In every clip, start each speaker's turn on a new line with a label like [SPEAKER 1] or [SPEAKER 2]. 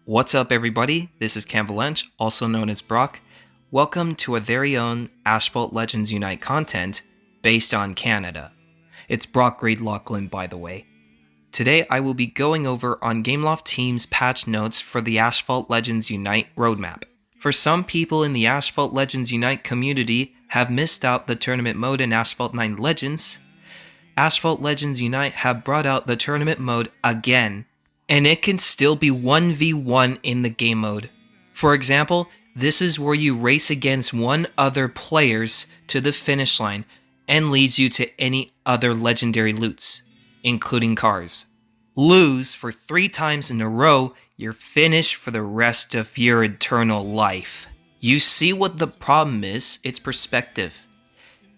[SPEAKER 1] What's up everybody, this is Cam Valench, also known as Brock. Welcome to our very own Asphalt Legends Unite content based on Canada. It's Brock Reid-Lachlan, by the way. Today I will be going over on Gameloft Team's patch notes for the Asphalt Legends Unite roadmap. For some people in the Asphalt Legends Unite community have missed out the tournament mode in Asphalt 9 Legends, Asphalt Legends Unite have brought out the tournament mode again, and it can still be 1v1 in the game mode. For example, this is where you race against one other players to the finish line and leads you to any other legendary loots, including cars. Lose for 3 times in a row, you're finished for the rest of your eternal life. You see what the problem is? It's perspective.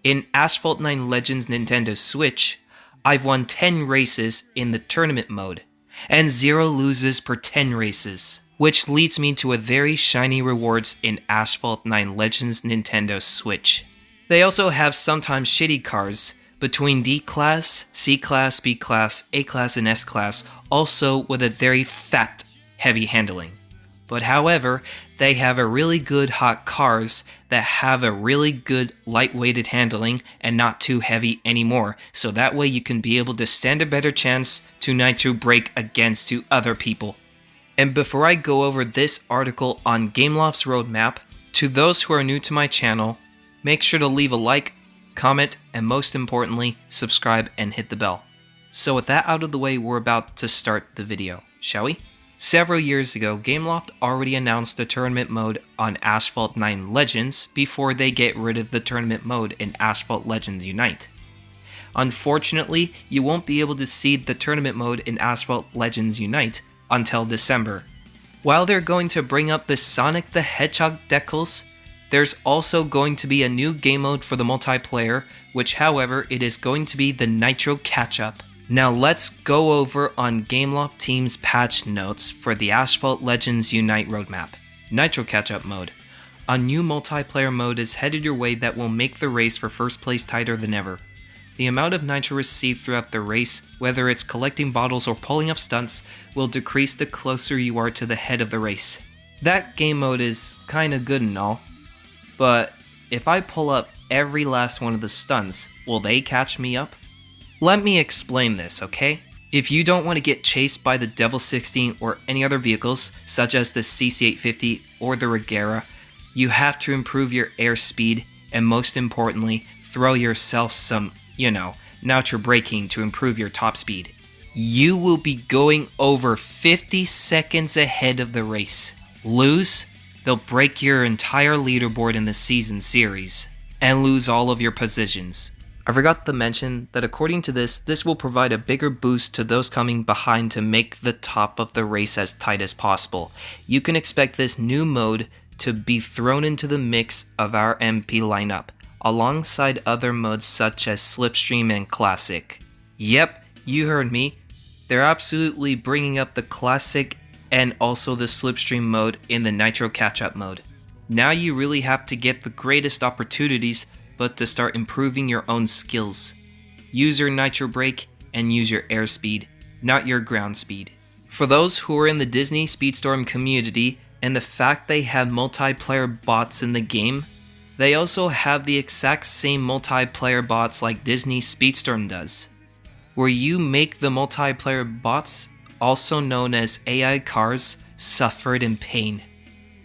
[SPEAKER 1] In Asphalt 9 Legends Nintendo Switch, I've won 10 races in the tournament mode, and 0 loses per 10 races, which leads me to a very shiny rewards in Asphalt 9 Legends Nintendo Switch. They also have sometimes shitty cars between D class, C class, B class, A class, and S class, also with a very fat, heavy handling. But however, they have a really good hot cars that have a really good lightweighted handling and not too heavy anymore, so that way you can be able to stand a better chance to NITRO break against to other people. And before I go over this article on Gameloft's roadmap, to those who are new to my channel, make sure to leave a like, comment, and most importantly, subscribe and hit the bell. So with that out of the way, we're about to start the video, shall we? Several years ago, Gameloft already announced the tournament mode on Asphalt 9 Legends before they get rid of the tournament mode in Asphalt Legends Unite. Unfortunately, you won't be able to see the tournament mode in Asphalt Legends Unite until December. While they're going to bring up the Sonic the Hedgehog decals, there's also going to be a new game mode for the multiplayer, which however, it is going to be the NITRO catch-up. Now let's go over on Gameloft Team's patch notes for the Asphalt Legends Unite roadmap. NITRO catch-up mode. A new multiplayer mode is headed your way that will make the race for first place tighter than ever. The amount of nitro received throughout the race, whether it's collecting bottles or pulling up stunts, will decrease the closer you are to the head of the race. That game mode is kinda good and all, but if I pull up every last one of the stunts, will they catch me up? Let me explain this, okay? If you don't want to get chased by the Devil 16 or any other vehicles, such as the CC850 or the Regera, you have to improve your airspeed and most importantly, throw yourself some, nitro braking to improve your top speed. You will be going over 50 seconds ahead of the race. Lose, they'll break your entire leaderboard in the season series, and lose all of your positions. I forgot to mention that according to this will provide a bigger boost to those coming behind to make the top of the race as tight as possible. You can expect this new mode to be thrown into the mix of our MP lineup, alongside other modes such as Slipstream and Classic. Yep, you heard me. They're absolutely bringing up the Classic and also the Slipstream mode in the NITRO catch-up mode. Now you really have to get the greatest opportunities but to start improving your own skills. Use your nitro brake and use your airspeed, not your ground speed. For those who are in the Disney Speedstorm community and the fact they have multiplayer bots in the game, they also have the exact same multiplayer bots like Disney Speedstorm does, where you make the multiplayer bots, also known as AI cars, suffered in pain.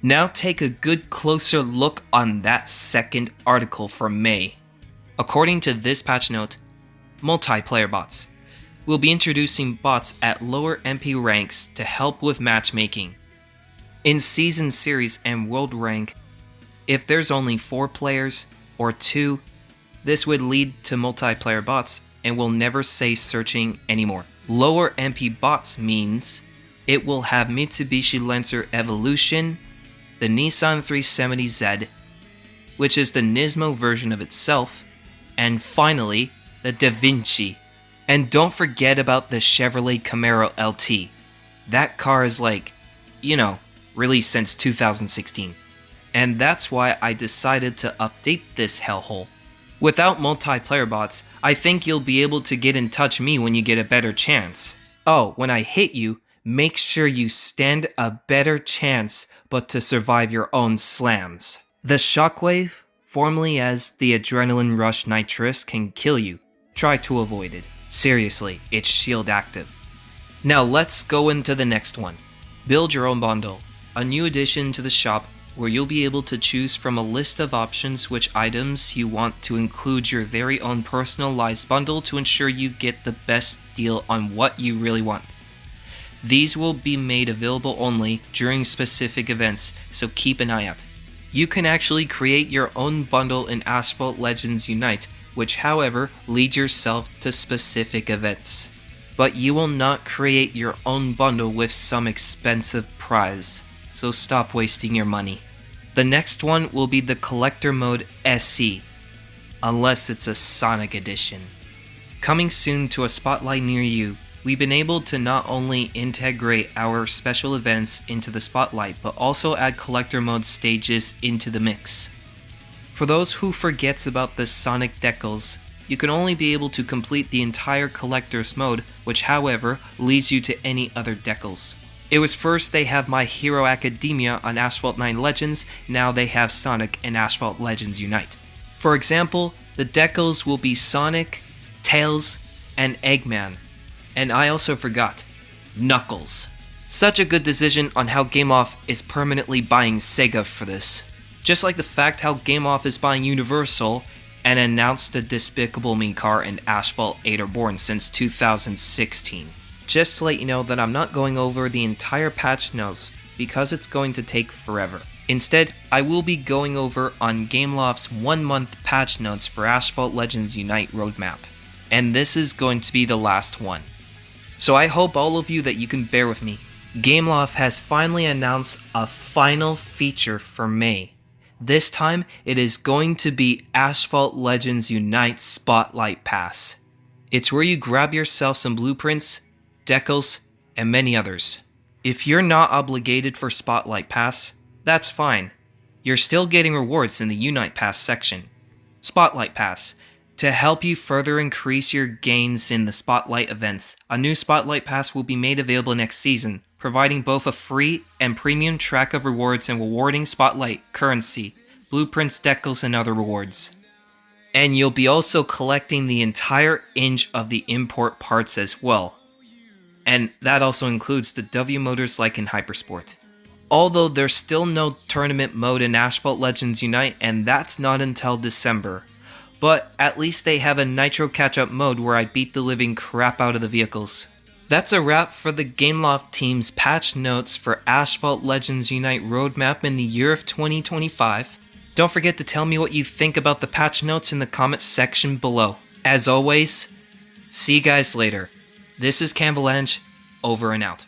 [SPEAKER 1] Now take a good closer look on that second article from May. According to this patch note, multiplayer bots. We'll be introducing bots at lower MP ranks to help with matchmaking. In Season Series and World Rank, if there's only 4 players or 2, this would lead to multiplayer bots and will never say searching anymore. Lower MP bots means it will have Mitsubishi Lancer Evolution, the Nissan 370Z, which is the Nismo version of itself, and finally, the Da Vinci. And don't forget about the Chevrolet Camaro LT. That car is released since 2016. And that's why I decided to update this hellhole. Without multiplayer bots, I think you'll be able to get in touch me when you get a better chance. Oh, when I hit you, make sure you stand a better chance but to survive your own slams. The shockwave, formerly as the adrenaline rush nitrous, can kill you. Try to avoid it. Seriously, it's shield active. Now let's go into the next one. Build your own bundle, a new addition to the shop where you'll be able to choose from a list of options which items you want to include your very own personalized bundle to ensure you get the best deal on what you really want. These will be made available only during specific events, so keep an eye out. You can actually create your own bundle in Asphalt Legends Unite, which however leads yourself to specific events. But you will not create your own bundle with some expensive prize, so stop wasting your money. The next one will be the Collector Mode SE, unless it's a Sonic Edition. Coming soon to a spotlight near you, we've been able to not only integrate our special events into the spotlight, but also add Collector Mode stages into the mix. For those who forgets about the Sonic Decals, you can only be able to complete the entire Collector's Mode, which however leads you to any other Decals. It was first they have My Hero Academia on Asphalt 9 Legends, now they have Sonic in Asphalt Legends Unite. For example, the Decals will be Sonic, Tails, and Eggman. And I also forgot, Knuckles. Such a good decision on how GameOff is permanently buying Sega for this. Just like the fact how GameOff is buying Universal and announced the Despicable Me car in Asphalt 8 Reborn since 2016. Just to let you know that I'm not going over the entire patch notes because it's going to take forever. Instead, I will be going over on Gameloft's 1-month patch notes for Asphalt Legends Unite roadmap. And this is going to be the last one. So I hope all of you that you can bear with me. Gameloft has finally announced a final feature for May. This time, it is going to be Asphalt Legends Unite Spotlight Pass. It's where you grab yourself some blueprints, decals, and many others. If you're not obligated for Spotlight Pass, that's fine. You're still getting rewards in the Unite Pass section. Spotlight Pass. To help you further increase your gains in the Spotlight events, a new Spotlight Pass will be made available next season, providing both a free and premium track of rewards and rewarding Spotlight, currency, blueprints, decals, and other rewards. And you'll be also collecting the entire inch of the import parts as well. And that also includes the W motors like in Hypersport. Although there's still no tournament mode in Asphalt Legends Unite, and that's not until December. But at least they have a Nitro catch-up mode where I beat the living crap out of the vehicles. That's a wrap for the Gameloft team's patch notes for Asphalt Legends Unite roadmap in the year of 2025. Don't forget to tell me what you think about the patch notes in the comments section below. As always, see you guys later. This is Camblanche, over and out.